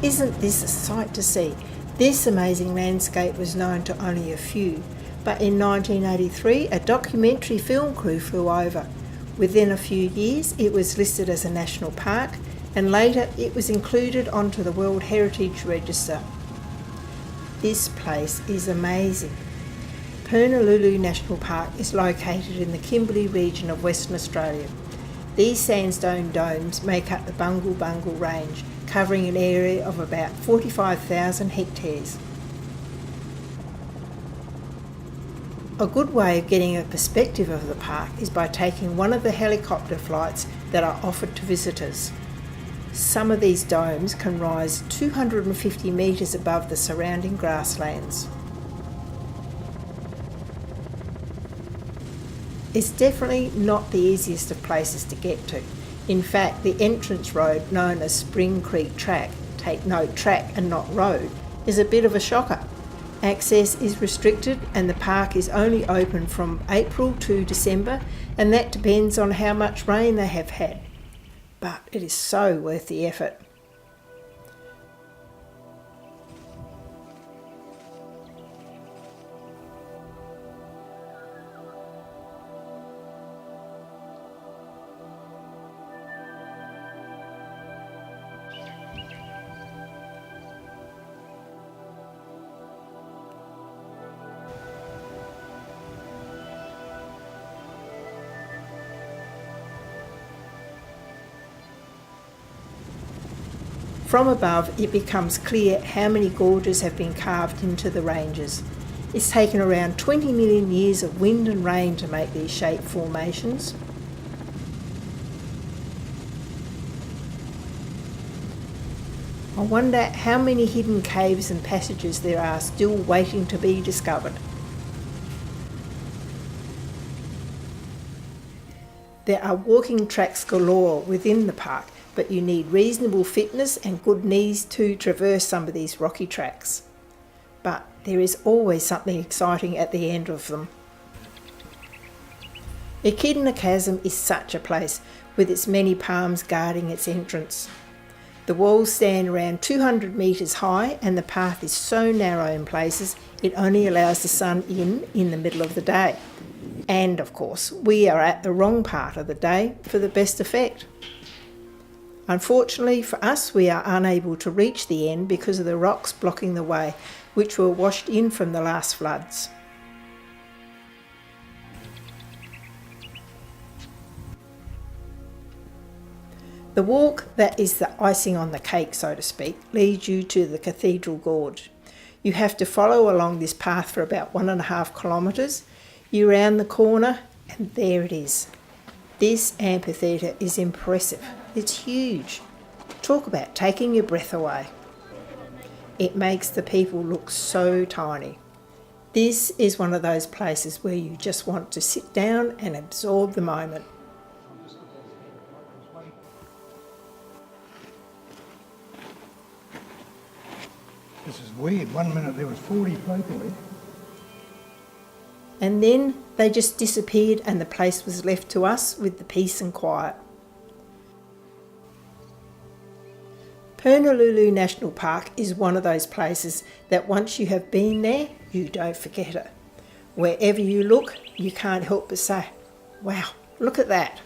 Isn't this a sight to see? This amazing landscape was known to only a few, but in 1983 a documentary film crew flew over. Within a few years it was listed as a national park, and later it was included onto the World Heritage Register. This place is amazing. Purnululu National Park is located in the Kimberly region of Western Australia. These sandstone domes make up the Bungle Bungle Range, covering an area of about 45,000 hectares. A good way of getting a perspective of the park is by taking one of the helicopter flights that are offered to visitors. Some of these domes can rise 250 metres above the surrounding grasslands. It's definitely not the easiest of places to get to. In fact, the entrance road, known as Spring Creek Track, take note, track and not road, is a bit of a shocker. Access is restricted and the park is only open from April to December, and that depends on how much rain they have had. But it is so worth the effort. From above, it becomes clear how many gorges have been carved into the ranges. It's taken around 20 million years of wind and rain to make these shaped formations. I wonder how many hidden caves and passages there are still waiting to be discovered. There are walking tracks galore within the park, but you need reasonable fitness and good knees to traverse some of these rocky tracks. But there is always something exciting at the end of them. Echidna Chasm is such a place, with its many palms guarding its entrance. The walls stand around 200 metres high and the path is so narrow in places it only allows the sun in the middle of the day. And of course, we are at the wrong part of the day for the best effect. Unfortunately for us, we are unable to reach the end because of the rocks blocking the way, which were washed in from the last floods. The walk that is the icing on the cake, so to speak, leads you to the Catherderal Gorge. You have to follow along this path for about 1.5 kilometres. You round the corner and there it is. This amphitheatre is impressive. It's huge. Talk about taking your breath away. It makes the people look so tiny. This is one of those places where you just want to sit down and absorb the moment. This is weird. 1 minute there was 40 people there. And then they just disappeared and the place was left to us with the peace and quiet. Purnululu National Park is one of those places that once you have been there, you don't forget it. Wherever you look, you can't help but say, wow, look at that.